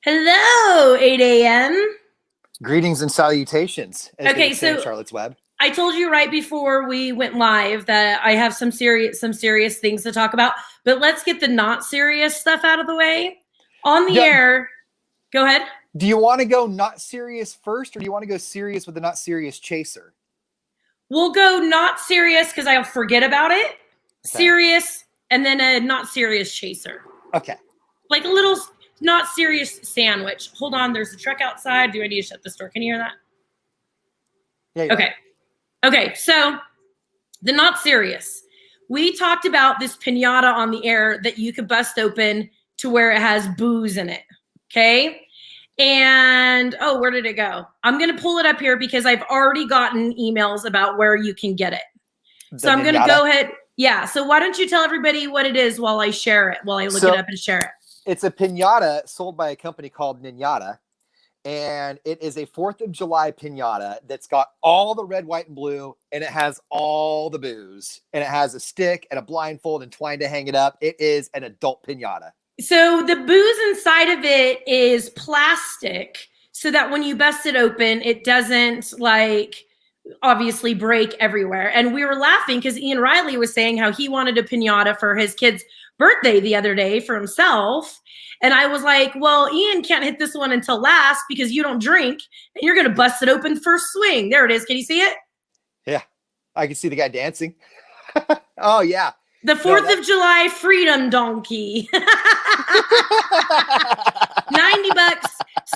Hello, 8 a.m. Greetings and salutations, as they Okay, would say in so Charlotte's Web. I told you right before we went live that I have some serious things to talk about, but let's get the not serious stuff out of the way. On the Do, air, go ahead. do you want to go not serious first, or do you want to go serious with the not serious chaser? We'll go not serious because I'll forget about it. Okay. Serious, and then a not serious chaser. Okay. Like a little not serious sandwich. Hold on, there's a truck outside. Do I need to shut this door? Can you hear that? Yeah. Okay. Okay, so the not serious. We talked about this pinata on the air that you could bust open to where it has booze in it. Okay. And where did it go? I'm going to pull it up here because I've already gotten emails about where you can get it. So I'm going to go ahead. Yeah. So why don't you tell everybody what it is while I share it, while I look it up and share it? It's a pinata sold by a company called Ninjata. And it is a 4th of July pinata that's got all the red, white, and blue, and it has all the booze. And it has a stick and a blindfold and twine to hang it up. It is an adult pinata. So the booze inside of it is plastic so that when you bust it open, it doesn't obviously break everywhere. And we were laughing because Ian Riley was saying how he wanted a pinata for his kid's birthday the other day for himself. And I was like, well, Ian can't hit this one until last because you don't drink and you're going to bust it open first swing. There it is. Can you see it? Yeah. I can see the guy dancing. Oh, yeah. The 4th of July freedom donkey. $90.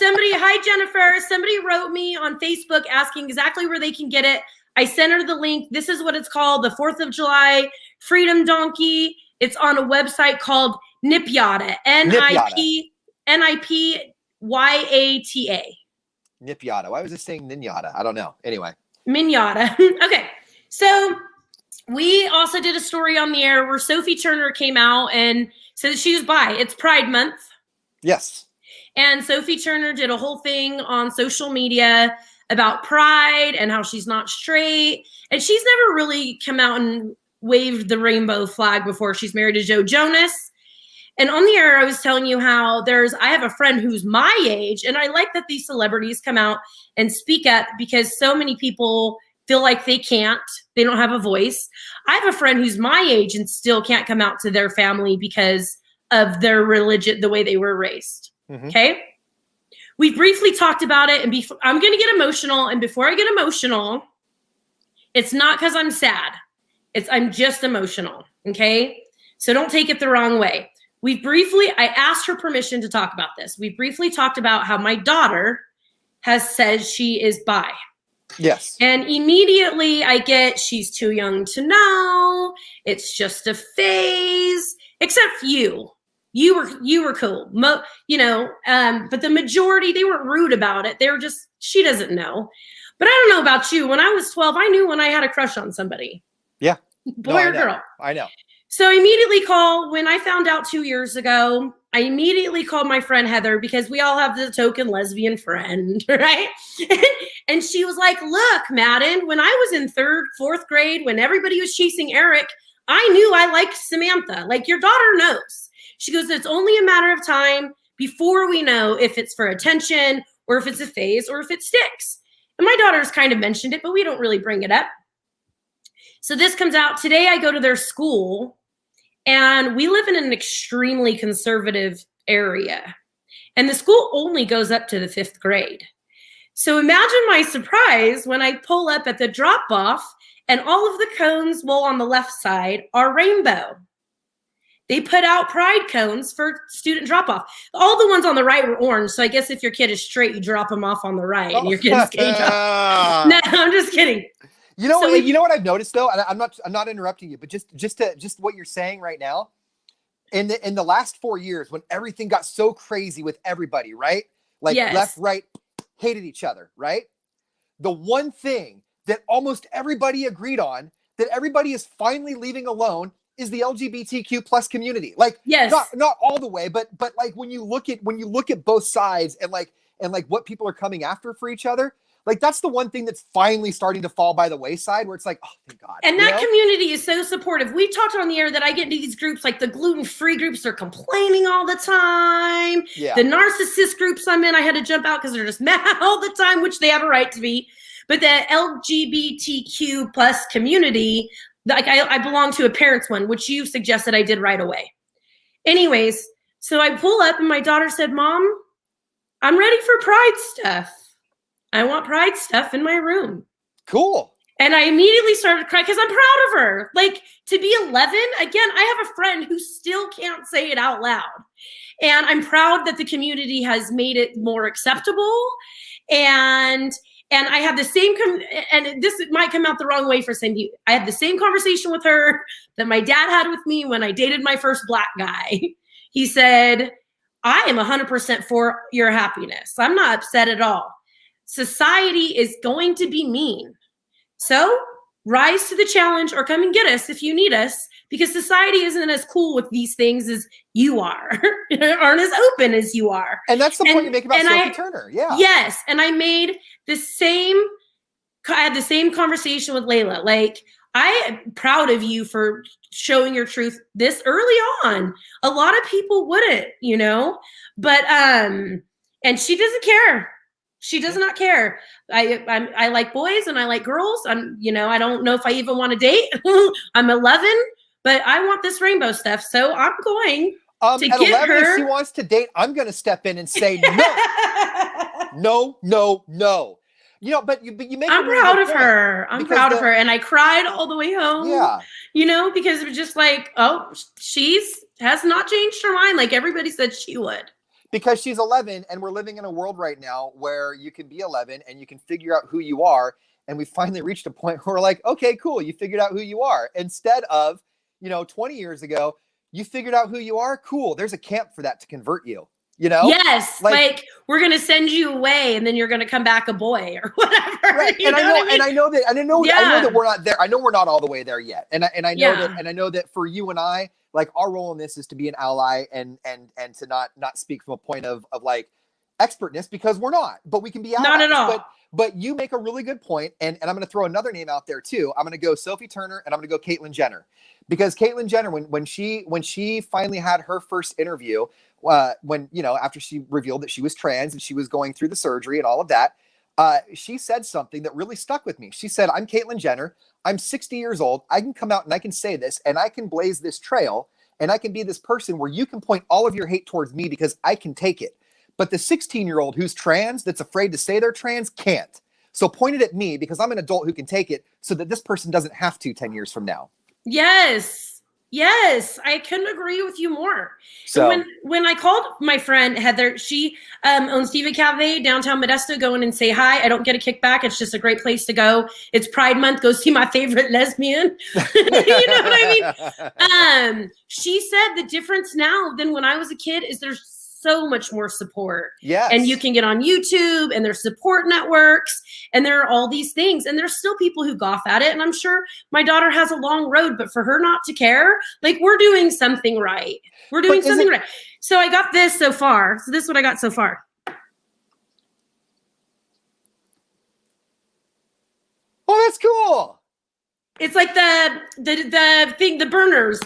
Hi, Jennifer. Somebody wrote me on Facebook asking exactly where they can get it. I sent her the link. This is what it's called, the 4th of July freedom donkey. It's on a website called Nipyata. Nipyata. Nipyata. Why was it saying Ninjata? I don't know. Anyway. Minyata. Okay. So we also did a story on the air where Sophie Turner came out and said she was bi. It's Pride Month. Yes. And Sophie Turner did a whole thing on social media about pride and how she's not straight. And she's never really come out and waved the rainbow flag before. She's married to Joe Jonas. And on the air, I was telling you how I have a friend who's my age, and I like that these celebrities come out and speak up because so many people feel like they don't have a voice. I have a friend who's my age and still can't come out to their family because of their religion, the way they were raised. Mm-hmm. Okay. We briefly talked about it, and I'm going to get emotional. And before I get emotional, it's not because I'm sad. I'm just emotional. Okay. So don't take it the wrong way. I asked her permission to talk about this. We briefly talked about how my daughter has said she is bi. Yes. And immediately I get, she's too young to know. It's just a phase. Except you. You were cool. But the majority, they weren't rude about it. They were just, she doesn't know. But I don't know about you. When I was 12, I knew when I had a crush on somebody. Yeah. Boy or girl. I know. So when I found out 2 years ago, I immediately called my friend Heather because we all have the token lesbian friend, right? And she was like, look, Madden, when I was in 4th grade, when everybody was chasing Eric, I knew I liked Samantha. Like, your daughter knows. She goes, it's only a matter of time before we know if it's for attention or if it's a phase or if it sticks. And my daughter's kind of mentioned it, but we don't really bring it up. So this comes out today. I go to their school. And we live in an extremely conservative area. And the school only goes up to the 5th grade. So imagine my surprise when I pull up at the drop-off and all of the cones, on the left side, are rainbow. They put out pride cones for student drop-off. All the ones on the right were orange. So I guess if your kid is straight, you drop them off on the right. And your kid's gay. No, I'm just kidding. You know what I've noticed though, and I'm not interrupting you, but just what you're saying right now, in the last 4 years when everything got so crazy with everybody, right? Like yes. Left, right, hated each other, right? The one thing that almost everybody agreed on, that everybody is finally leaving alone, is the LGBTQ plus community. Like, yes. not all the way, but like when you look at both sides and what people are coming after for each other. like that's the one thing that's finally starting to fall by the wayside, where it's like, oh, thank God. And that community is so supportive. We talked on the air that I get into these groups, like the gluten-free groups, they're complaining all the time. Yeah. The narcissist groups I'm in, I had to jump out because they're just mad all the time, which they have a right to be. But the LGBTQ plus community, like I belong to a parents one, which you suggested I did right away. Anyways, so I pull up and my daughter said, Mom, I'm ready for Pride stuff. I want Pride stuff in my room. Cool. And I immediately started crying because I'm proud of her. Like, to be 11, again, I have a friend who still can't say it out loud. And I'm proud that the community has made it more acceptable. And I have the same, and this might come out the wrong way for some people. I had the same conversation with her that my dad had with me when I dated my first Black guy. He said, I am 100% for your happiness. I'm not upset at all. Society is going to be mean. So rise to the challenge or come and get us if you need us, because society isn't as cool with these things as you are, aren't as open as you are. And that's the point you make about Sophie Turner. Yeah. Yes. And I had the same conversation with Layla. Like, I am proud of you for showing your truth this early on. A lot of people wouldn't, but, and she doesn't care. She does not care. I like boys and I like girls. I don't know if I even want to date. I'm 11, but I want this rainbow stuff. So I'm going to at get 11, her. If she wants to date, I'm going to step in and say no. No. But you make. I'm proud of her. I'm proud of her. And I cried all the way home. Yeah. Because it was just like, oh, has not changed her mind like everybody said she would. Because she's 11, and we're living in a world right now where you can be 11 and you can figure out who you are. And we finally reached a point where we're like, okay, cool. You figured out who you are. Instead of, 20 years ago, you figured out who you are. Cool. There's a camp for that to convert you, Yes. Like we're going to send you away and then you're going to come back a boy or whatever. Right. And I know that we're not there. I know we're not all the way there yet. And I know that for you and I, like, our role in this is to be an ally and to not speak from a point of like expertness, because we're not, but we can be allies. Not at all. But you make a really good point, and I'm going to throw another name out there too. I'm going to go Sophie Turner, and I'm going to go Caitlyn Jenner, because Caitlyn Jenner, when she finally had her first interview, after she revealed that she was trans and she was going through the surgery and all of that, she said something that really stuck with me. She said, I'm Caitlyn Jenner. I'm 60 years old. I can come out and I can say this, and I can blaze this trail, and I can be this person where you can point all of your hate towards me because I can take it. But the 16-year-old who's trans, that's afraid to say they're trans, can't. So point it at me, because I'm an adult who can take it, so that this person doesn't have to 10 years from now. Yes, I couldn't agree with you more. So when I called my friend Heather, she owns Diva Cafe downtown Modesto, go in and say hi. I don't get a kickback. It's just a great place to go. It's Pride Month. Go see my favorite lesbian. You know what I mean? She said the difference now than when I was a kid is there's so much more support. Yes. And you can get on YouTube, and there's support networks, and there are all these things, and there's still people who scoff at it. And I'm sure my daughter has a long road, but for her not to care, like, we're doing something right. We're doing something right. So I got this so far. So this is what I got so far. Oh, that's cool. It's like the thing, the burners,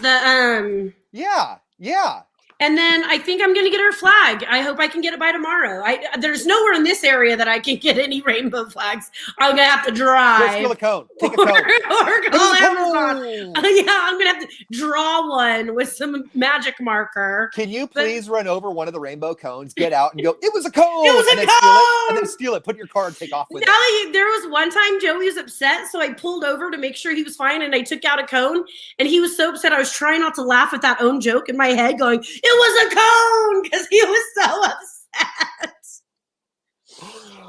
Yeah. And then I think I'm going to get her flag. I hope I can get it by tomorrow. There's nowhere in this area that I can get any rainbow flags. I'm going to have to drive. Go steal a cone. Take a cone. Or call Amazon. Yeah, I'm going to have to draw one with some magic marker. Can you please run over one of the rainbow cones, get out and go, it was a cone. It was a cone. And then steal it. Put your car and take off with it. There was one time Joey was upset, so I pulled over to make sure he was fine, and I took out a cone, and he was so upset. I was trying not to laugh at that own joke in my head, going, it was a cone, because he was so upset.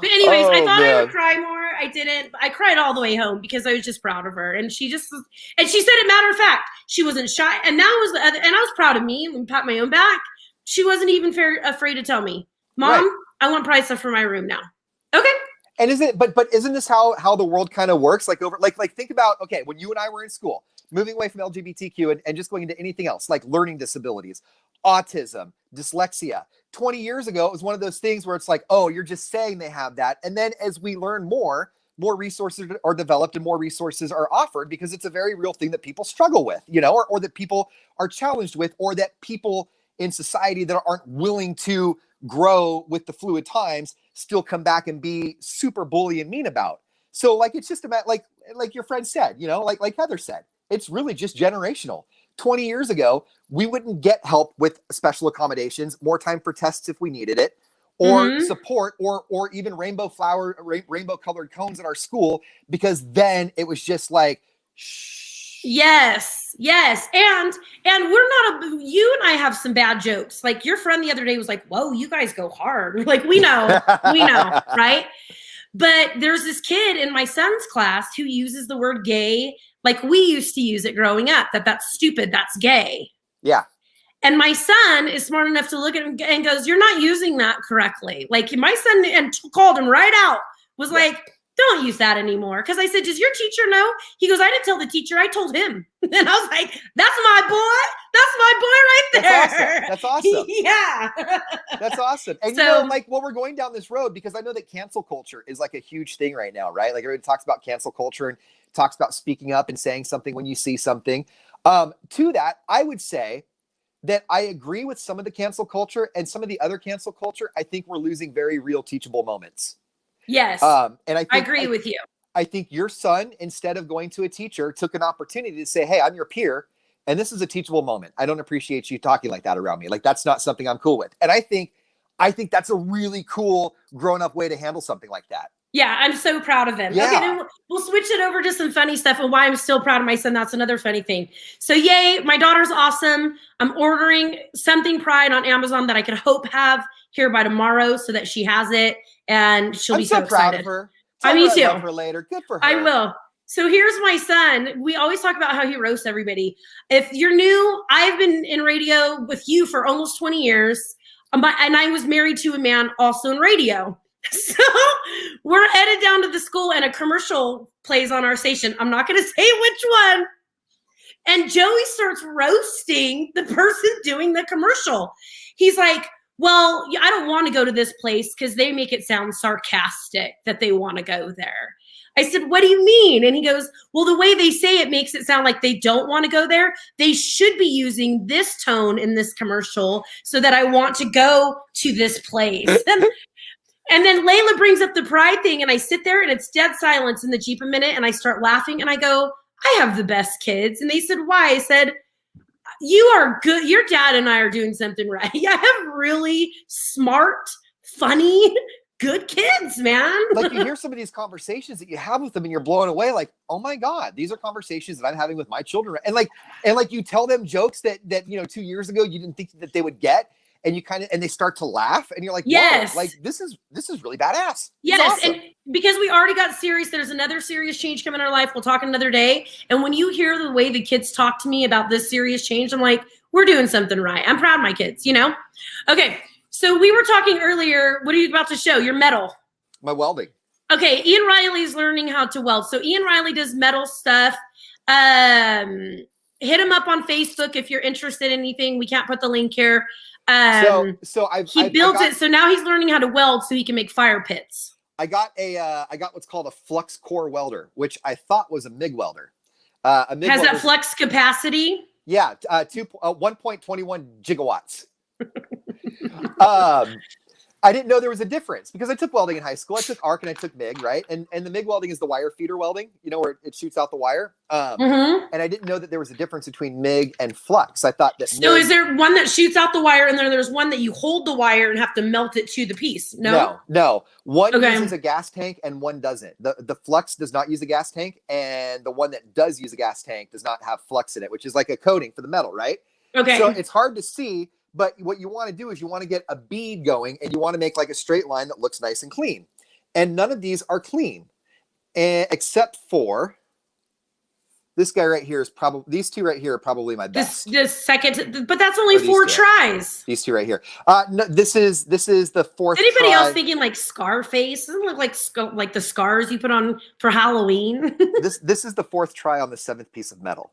But anyways, I thought I would cry more. I didn't. I cried all the way home because I was just proud of her. And she said it, matter of fact, she wasn't shy. And I was proud of me and pat my own back. She wasn't even afraid to tell me, Mom, I want Pride stuff for my room now. Okay. And isn't this how the world kind of works? Like think about, okay, when you and I were in school, moving away from LGBTQ and just going into anything else, like learning disabilities, autism, dyslexia. 20 years ago, it was one of those things where it's like, oh, you're just saying they have that. And then as we learn more resources are developed and more resources are offered, because it's a very real thing that people struggle with, or that people are challenged with, or that people in society that aren't willing to grow with the fluid times still come back and be super bully and mean about. So like, it's just about like your friend said, like Heather said, it's really just generational. 20 years ago, we wouldn't get help with special accommodations, more time for tests if we needed it, or support, or even rainbow colored cones at our school, because then it was just like, shh. Yes. And we're not, you and I have some bad jokes. Like your friend the other day was like, whoa, you guys go hard. Like we know, right? But there's this kid in my son's class who uses the word gay like we used to use it growing up, that's stupid, that's gay. Yeah. And my son is smart enough to look at him and goes, you're not using that correctly. Like my son and called him right out, was like, don't use that anymore. Because I said, does your teacher know? He goes, I didn't tell the teacher, I told him. And I was like, that's my boy right there. That's awesome. Yeah. That's awesome. And like, well, we're going down this road because I know that cancel culture is like a huge thing right now, right? Like everybody talks about cancel culture and talks about speaking up and saying something when you see something. To that, I would say that I agree with some of the cancel culture, and some of the other cancel culture, I think we're losing very real teachable moments. Yes. And I agree with you. I think your son, instead of going to a teacher, took an opportunity to say, hey, I'm your peer, and this is a teachable moment. I don't appreciate you talking like that around me. Like, that's not something I'm cool with. And I think that's a really cool grown-up way to handle something like that. Yeah, I'm so proud of him. Yeah. Okay, then we'll switch it over to some funny stuff and why I'm still proud of my son. That's another funny thing. So yay, my daughter's awesome. I'm ordering something Pride on Amazon that I could hope have here by tomorrow so that she has it and she'll be so excited. Proud of her. Me too. I love her later. Good for her. I will. So here's my son. We always talk about how he roasts everybody. If you're new, I've been in radio with you for almost 20 years. And I was married to a man also in radio. So we're headed down to the school and a commercial plays on our station. I'm not going to say which one. And Joey starts roasting the person doing the commercial. He's like, well, I don't want to go to this place because they make it sound sarcastic that they want to go there. I said, what do you mean? And he goes, well, the way they say it makes it sound like they don't want to go there. They should be using this tone in this commercial so that I want to go to this place. And then Layla brings up the Pride thing, and I sit there and it's dead silence in the Jeep a minute, and I start laughing and I go, I have the best kids. And they said, why? I said, you are good. Your dad and I are doing something right. I have really smart, funny, good kids, man. Like you hear some of these conversations that you have with them and you're blown away. Like, oh my God, these are conversations that I'm having with my children. And like you tell them jokes that 2 years ago, you didn't think that they would get. And you and they start to laugh and you're like, yes, like this is really badass. Yes. Awesome. And because we already got serious, there's another serious change coming in our life. We'll talk another day. And when you hear the way the kids talk to me about this serious change, I'm like, we're doing something right. I'm proud of my kids, Okay. So we were talking earlier. What are you about to show? Your metal. My welding. Okay. Ian Riley's learning how to weld. So Ian Riley does metal stuff. Hit him up on Facebook if you're interested in anything. We can't put the link here. He builds it. So now he's learning how to weld so he can make fire pits. I got what's called a flux core welder, which I thought was a MIG welder. Has that flux capacity? Yeah. 1.21 gigawatts. I didn't know there was a difference because I took welding in high school. I took arc and I took MIG, right? And the MIG welding is the wire feeder welding, where it shoots out the wire. And I didn't know that there was a difference between MIG and flux. I thought that. So is there one that shoots out the wire and then there's one that you hold the wire and have to melt it to the piece? No. One uses a gas tank and one doesn't. The flux does not use a gas tank, and the one that does use a gas tank does not have flux in it, which is like a coating for the metal, right? Okay. So it's hard to see. But what you want to do is you want to get a bead going and you want to make like a straight line that looks nice and clean. And none of these are clean, except for this guy right here these two right here are probably my best. This second, but that's only 4 tries. These two right here. No, this is the fourth. Anybody else thinking like Scarface? Doesn't look like the scars you put on for Halloween. This is the 4th try on the 7th piece of metal.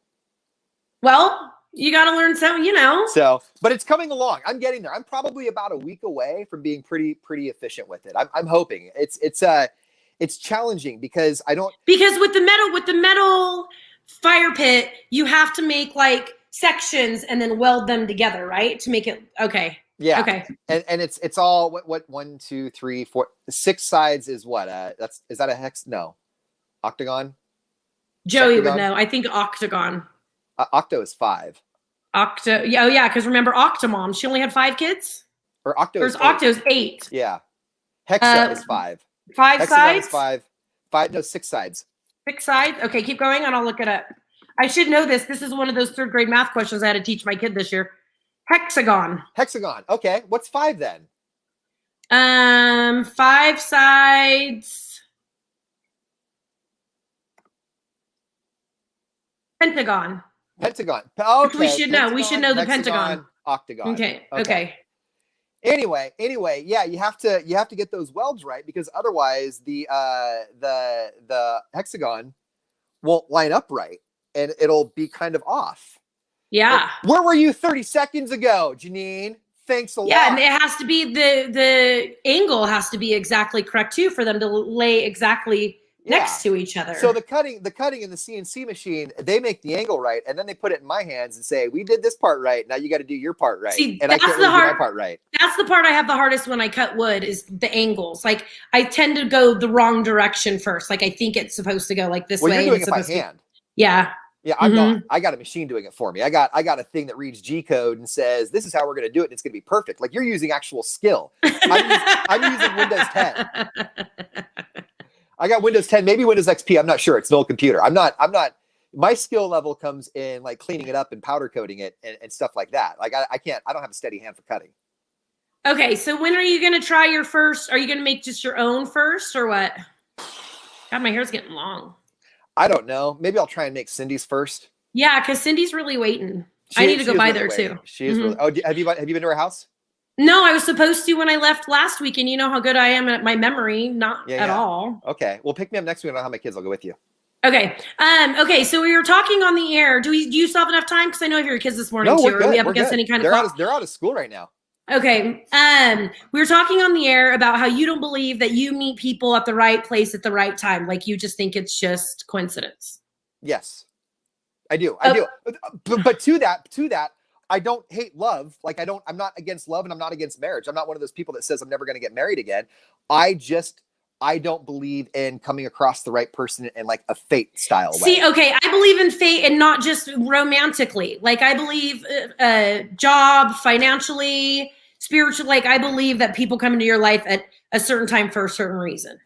Well, You got to learn some, you know. So, but it's coming along. I'm getting there. I'm probably about a week away from being pretty efficient with it. I'm hoping. It's challenging because because with the metal fire pit, you have to make like sections and then weld them together, right? To make it okay. Yeah. Okay. And it's all what 1, 2, 3, 4, 6 sides is what? Is that a hex? No. Octagon? Joey would know. I think octagon. Octo is 5. Yeah, oh yeah, because remember Octomom, she only had 5 kids? Or Octo is 8. Octo's 8. Yeah. Hexa is 5. 5 Hexagon sides? Is 5. 5, no, 6 sides. 6 sides? Okay, keep going and I'll look it up. I should know this. This is one of those 3rd grade math questions I had to teach my kid this year. Hexagon. Hexagon. Okay. What's 5 then? 5 sides. Pentagon. Pentagon. Okay. We should Pentagon, know. We should know the hexagon, pentagon. Octagon. Okay. Anyway, yeah, you have to get those welds right because otherwise the hexagon won't line up right and it'll be kind of off. Yeah. And where were you 30 seconds ago, Janine? Thanks a lot. Yeah, and it has to be the angle has to be exactly correct too for them to lay exactly next to each other. So the cutting in the CNC machine, they make the angle right, and then they put it in my hands and say, "We did this part right. Now you got to do your part right." See, and I can't really do my part right. That's the part I have the hardest when I cut wood is the angles. Like I tend to go the wrong direction first. Like I think it's supposed to go like this way. Well, you're doing it by hand. Yeah. Yeah, I'm not. I got a machine doing it for me. I got a thing that reads G code and says, "This is how we're going to do it. And it's going to be perfect." Like you're using actual skill. I'm using Windows 10. I got Windows 10, maybe Windows XP. I'm not sure. It's an old computer. I'm not. My skill level comes in like cleaning it up and powder coating it and stuff like that. Like I don't have a steady hand for cutting. Okay, so when are you going to try your first? Are you going to make just your own first or what? God, my hair's getting long. I don't know. Maybe I'll try and make Cindy's first. Yeah, because Cindy's really waiting. I need to go by there too. She is really. Oh, have you been to her house? No, I was supposed to when I left last week, and you know how good I am at my memory. Not at all. Okay, well, pick me up next week. I don't have my kids. I'll go with you. Okay. Okay. So we were talking on the air. Do you still have enough time? Because I know I have your kids this morning too. Are we up against any kind of clock? They're out of school right now. Okay. We were talking on the air about how you don't believe that you meet people at the right place at the right time. Like you just think it's just coincidence. Yes, I do. I do. But to that, I don't hate love. Like I'm not against love and I'm not against marriage. I'm not one of those people that says I'm never going to get married again. I don't believe in coming across the right person in like a fate style way. See, okay, I believe in fate and not just romantically. Like I believe job, financially, spiritually. Like I believe that people come into your life at a certain time for a certain reason.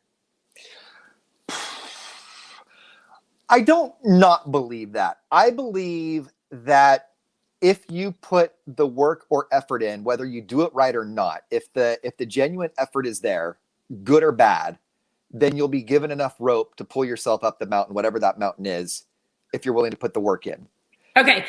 I don't not believe that. I believe that if you put the work or effort in, whether you do it right or not, if the genuine effort is there, good or bad, then you'll be given enough rope to pull yourself up the mountain, whatever that mountain is, if you're willing to put the work in. Okay.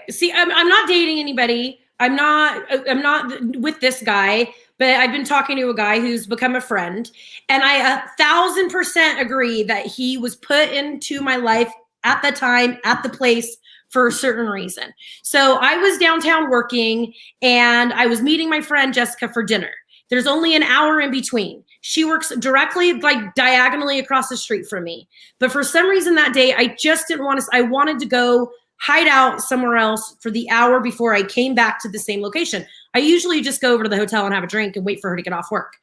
See, I'm not dating anybody. I'm not with this guy, but I've been talking to a guy who's become a friend, and I 1,000% agree that he was put into my life at the time, at the place for a certain reason. So I was downtown working, and I was meeting my friend Jessica for dinner. There's only an hour in between. She works directly, like diagonally across the street from me. But for some reason that day, I just didn't want to, I wanted to go hide out somewhere else for the hour before I came back to the same location. I usually just go over to the hotel and have a drink and wait for her to get off work.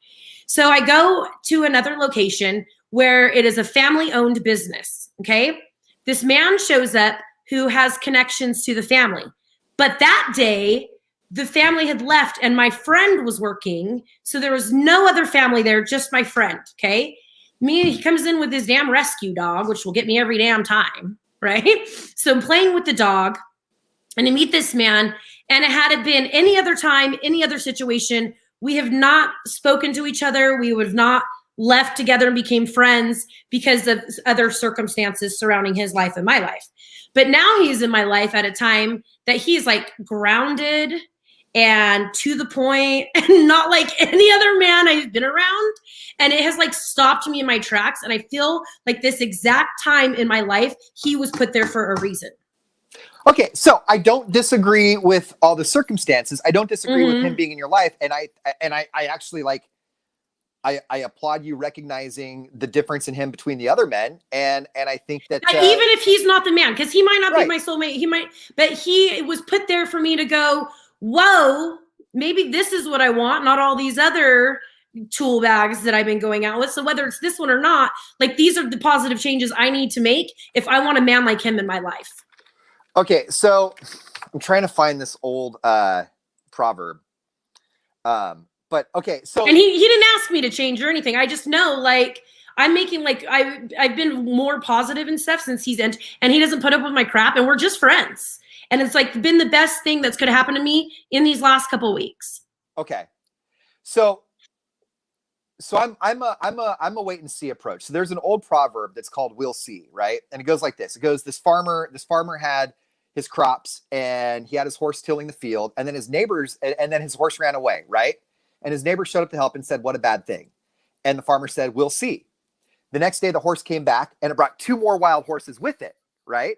So I go to another location where it is a family-owned business, okay? This man shows up who has connections to the family. But that day, the family had left and my friend was working. So there was no other family there, just my friend, okay? He comes in with his damn rescue dog, which will get me every damn time, right? So I'm playing with the dog and I meet this man, and it had it been any other time, any other situation, we have not spoken to each other. We would have not left together and became friends because of other circumstances surrounding his life and my life. But now he's in my life at a time that he's like grounded and to the point and not like any other man I've been around. And it has like stopped me in my tracks. And I feel like this exact time in my life, he was put there for a reason. Okay, so I don't disagree with all the circumstances. I don't disagree with him Mm-hmm. being in your life, and I actually like I applaud you recognizing the difference in him between the other men, and I think that Even if he's not the man, because he might not be right. my soulmate, he might, but he was put there for me to go, whoa, maybe this is what I want, not all these other tool bags that I've been going out with. So whether it's this one or not, like these are the positive changes I need to make if I want a man like him in my life. Okay, so I'm trying to find this old proverb. But okay, so and he didn't ask me to change or anything. I just know like I'm making like I've been more positive and stuff since he's in, and he doesn't put up with my crap, and we're just friends. And it's like been the best thing that's could happen to me in these last couple of weeks. okay, so I'm a wait and see approach. So there's an old proverb that's called "We'll see," right? And it goes like this: it goes, this farmer had his crops, and he had his horse tilling the field, and then his neighbors, and then his horse ran away, right? And his neighbor showed up to help and said, "What a bad thing." And the farmer said, "We'll see." The next day, the horse came back, and it brought 2 more wild horses with it, right?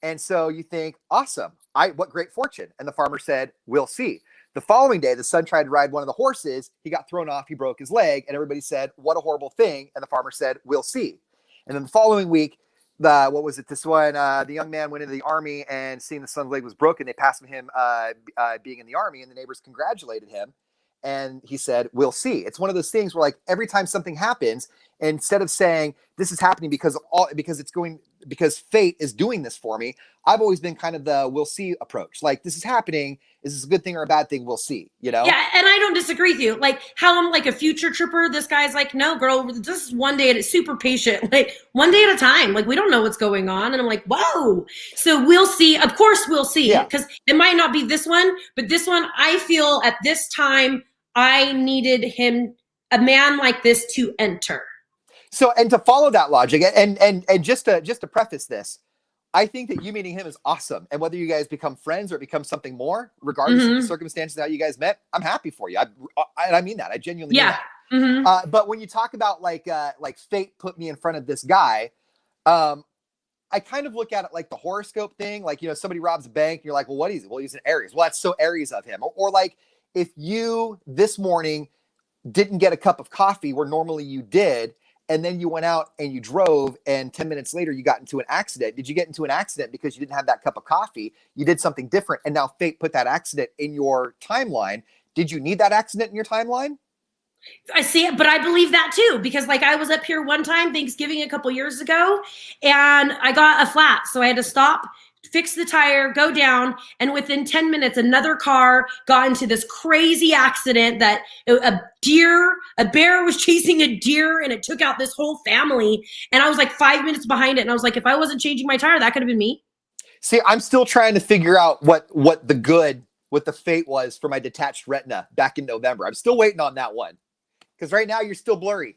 And so you think, awesome, what great fortune. And the farmer said, "We'll see." The following day, the son tried to ride one of the horses. He got thrown off. He broke his leg. And everybody said, "What a horrible thing." And the farmer said, "We'll see." And then the following week, this one, the young man went into the army, and seeing the son's leg was broken, they passed him being in the army, and the neighbors congratulated him. And he said, "We'll see." It's one of those things where, like, every time something happens, instead of saying this is happening because fate is doing this for me, I've always been kind of the "we'll see" approach. Like, this is happening. Is this a good thing or a bad thing? We'll see, you know? Yeah, and I don't disagree with you. Like how I'm like a future tripper. This guy's like, no, girl, this is one day at a super patient, like one day at a time. Like we don't know what's going on. And I'm like, whoa. So we'll see. Of course we'll see. Because it might not be this one, but this one, I feel at this time, I needed him, a man like this, to enter. So, and to follow that logic, and just to preface this, I think that you meeting him is awesome. And whether you guys become friends or it becomes something more, regardless of the circumstances how you guys met, I'm happy for you. I mean that. I genuinely mean that. But when you talk about like fate put me in front of this guy, I kind of look at it like the horoscope thing. Like, you know, somebody robs a bank and you're like, well, what is it? Well, he's an Aries. Well, that's so Aries of him. Or like if you this morning didn't get a cup of coffee where normally you did, and then you went out and you drove, and 10 minutes later you got into an accident. Did you get into an accident because you didn't have that cup of coffee? You did something different, and now fate put that accident in your timeline. Did you need that accident in your timeline? I see it, but I believe that too, because like I was up here one time Thanksgiving a couple years ago, and I got a flat, so I had to stop, fix the tire, go down, and within 10 minutes another car got into this crazy accident that a bear was chasing a deer, and it took out this whole family, and I was like 5 minutes behind it, and I was like, if I wasn't changing my tire, that could have been me. See, I'm still trying to figure out what the fate was for my detached retina back in November. I'm still waiting on that one, because right now you're still blurry.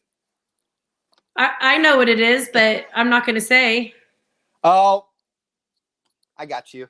I know what it is, but I'm not going to say. Oh, I got you.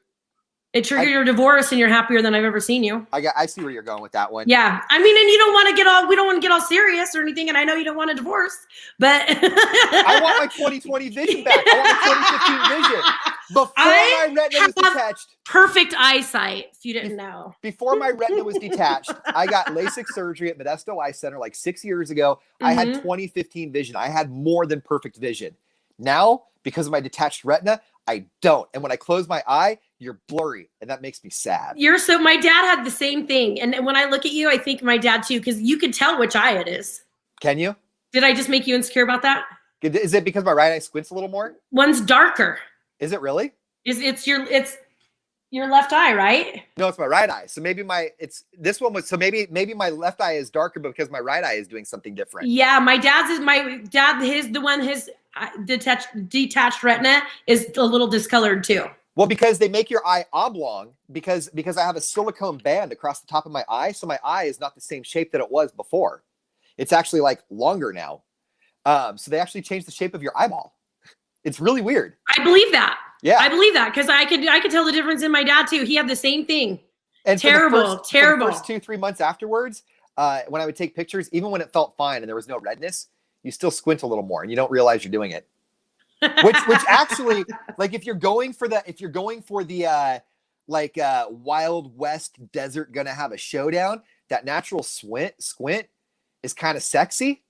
It triggered your divorce, and you're happier than I've ever seen you. I see where you're going with that one. Yeah. I mean, and you don't want to we don't want to get all serious or anything, and I know you don't want a divorce, but I want my 2020 vision back. I want my 2015 vision. Before my retina was detached. Perfect eyesight, if you didn't know. Before my retina was detached, I got LASIK surgery at Modesto Eye Center like 6 years ago. I had 2015 vision. I had more than perfect vision. Now, because of my detached retina, I don't. And when I close my eye, you're blurry, and that makes me sad. My dad had the same thing. And when I look at you, I think my dad too, because you can tell which eye it is. Can you? Did I just make you insecure about that? Is it because my right eye squints a little more? One's darker. Is it really? It's your left eye, right? No, it's my right eye. So maybe maybe my left eye is darker, but because my right eye is doing something different. Yeah, his detached retina is a little discolored too. Well, because they make your eye oblong, because I have a silicone band across the top of my eye, so my eye is not the same shape that it was before. It's actually like longer now. So they actually changed the shape of your eyeball. It's really weird. I believe that. Yeah, I believe that because I could tell the difference in my dad too. He had the same thing. And terrible. For the first 2-3 months afterwards, when I would take pictures, even when it felt fine and there was no redness, you still squint a little more and you don't realize you're doing it. which actually, like, if you're going for the Wild West desert gonna have a showdown, that natural squint is kind of sexy.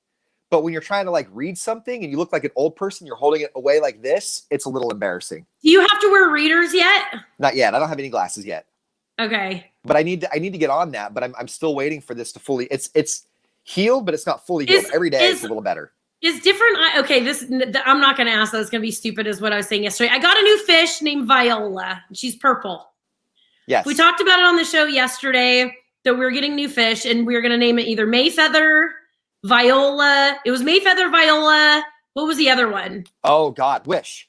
But when you're trying to like read something and you look like an old person, you're holding it away like this, it's a little embarrassing. Do you have to wear readers yet? Not yet. I don't have any glasses yet. Okay. But I need to get on that. But I'm still waiting for this to fully. It's healed, but it's not fully healed. Every day it's a little better. Is different. Okay, I'm not going to ask that. It's going to be stupid, is what I was saying yesterday. I got a new fish named Viola. She's purple. Yes. We talked about it on the show yesterday that we were getting new fish, and we were going to name it either Mayfeather, Viola. It was Mayfeather, Viola. What was the other one? Oh God, Wish.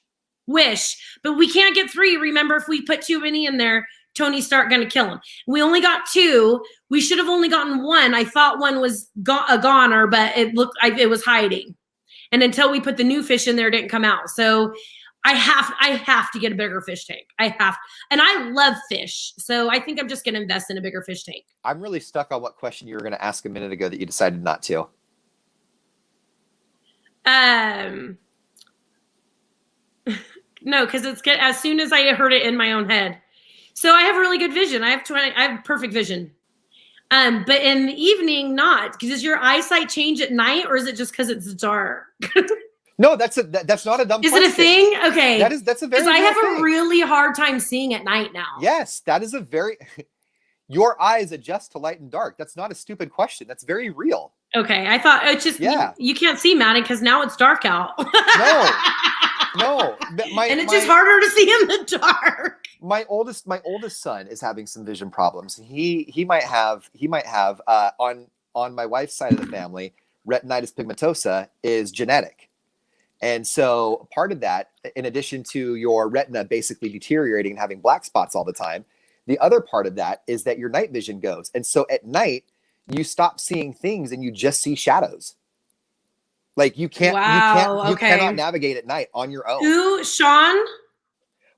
But we can't get 3. Remember, if we put too many in there, Tony Stark going to kill him. We only got 2. We should have only gotten 1. I thought 1 was a goner, but it looked like it was hiding. And until we put the new fish in there, it didn't come out. So I have to get a bigger fish tank. And I love fish. So I think I'm just going to invest in a bigger fish tank. I'm really stuck on what question you were going to ask a minute ago that you decided not to. No, because it's good. As soon as I heard it in my own head. So I have really good vision. I have perfect vision. But in the evening, not. Does your eyesight change at night, or is it just because it's dark? No, that's not a dumb question. Is it a thing? Okay. That's a very. Because I have thing. a really hard time seeing at night now. Yes, that is a very. Your eyes adjust to light and dark. That's not a stupid question. That's very real. Okay, I thought it's just you can't see Madden because now it's dark out. No. And it's just harder to see in the dark. My oldest son is having some vision problems. He might have on my wife's side of the family, retinitis pigmentosa is genetic. And so part of that, in addition to your retina basically deteriorating and having black spots all the time, the other part of that is that your night vision goes. And so at night, you stop seeing things and you just see shadows. Like you cannot navigate at night on your own. Who, Sean?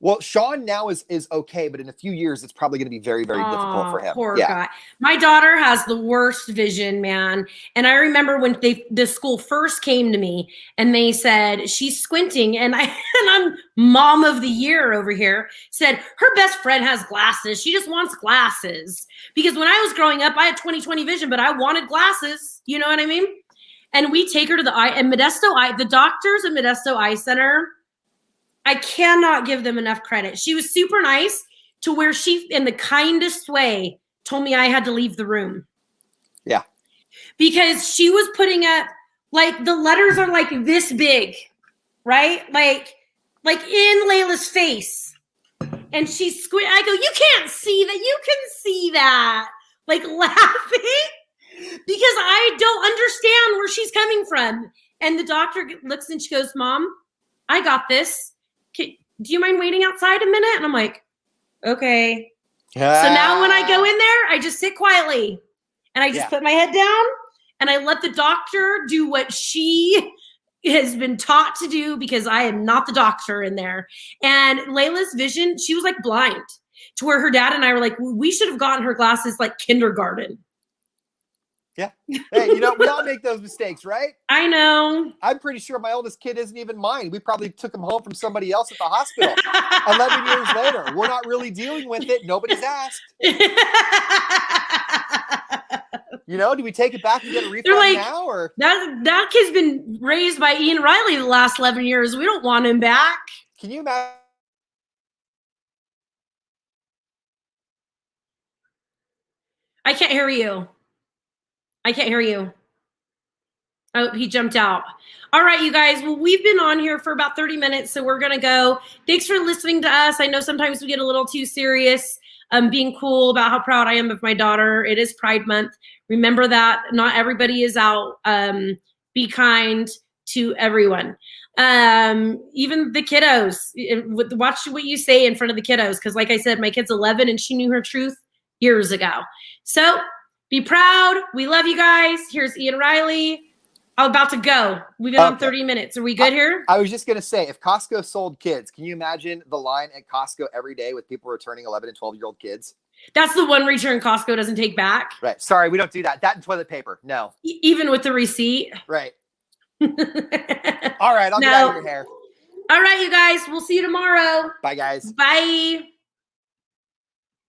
Well, Sean now is okay, but in a few years, it's probably going to be very, very difficult for him. Poor guy. My daughter has the worst vision, man. And I remember when the school first came to me and they said, she's squinting. And I'm mom of the year over here, said her best friend has glasses. She just wants glasses. Because when I was growing up, I had 20/20 vision, but I wanted glasses. You know what I mean? And we take her to the doctors at Modesto Eye Center. I cannot give them enough credit. She was super nice to where she, in the kindest way, told me I had to leave the room. Yeah. Because she was putting up, like, the letters are like this big, right? Like in Layla's face. And she's I go, you can't see that. You can see that. Like, laughing. Because I don't understand where she's coming from. And the doctor looks and she goes, Mom, I got this. Do you mind waiting outside a minute? And I'm like, okay. So now when I go in there, I just sit quietly and I just put my head down and I let the doctor do what she has been taught to do because I am not the doctor in there. And Layla's vision, she was like blind to where her dad and I were like, we should have gotten her glasses like kindergarten. Yeah. Hey, we all make those mistakes, right? I know. I'm pretty sure my oldest kid isn't even mine. We probably took him home from somebody else at the hospital 11 years later. We're not really dealing with it. Nobody's asked. Do we take it back and get a refund now? Or that kid's been raised by Ian Riley the last 11 years. We don't want him back. Can you imagine? I can't hear you. Oh, he jumped out. All right, you guys. Well, we've been on here for about 30 minutes, so we're going to go. Thanks for listening to us. I know sometimes we get a little too serious, being cool about how proud I am of my daughter. It is Pride Month. Remember that. Not everybody is out. Be kind to everyone. Even the kiddos. Watch what you say in front of the kiddos, because like I said, my kid's 11, and she knew her truth years ago. So be proud. We love you guys. Here's Ian Riley. I'm about to go. We've been on 30 minutes. Are we good here? I was just going to say, if Costco sold kids, can you imagine the line at Costco every day with people returning 11 and 12-year-old kids? That's the one return Costco doesn't take back. Right. Sorry, we don't do that. That and toilet paper. No. Even with the receipt. Right. All right. I'll get out of your hair. All right, you guys. We'll see you tomorrow. Bye, guys. Bye.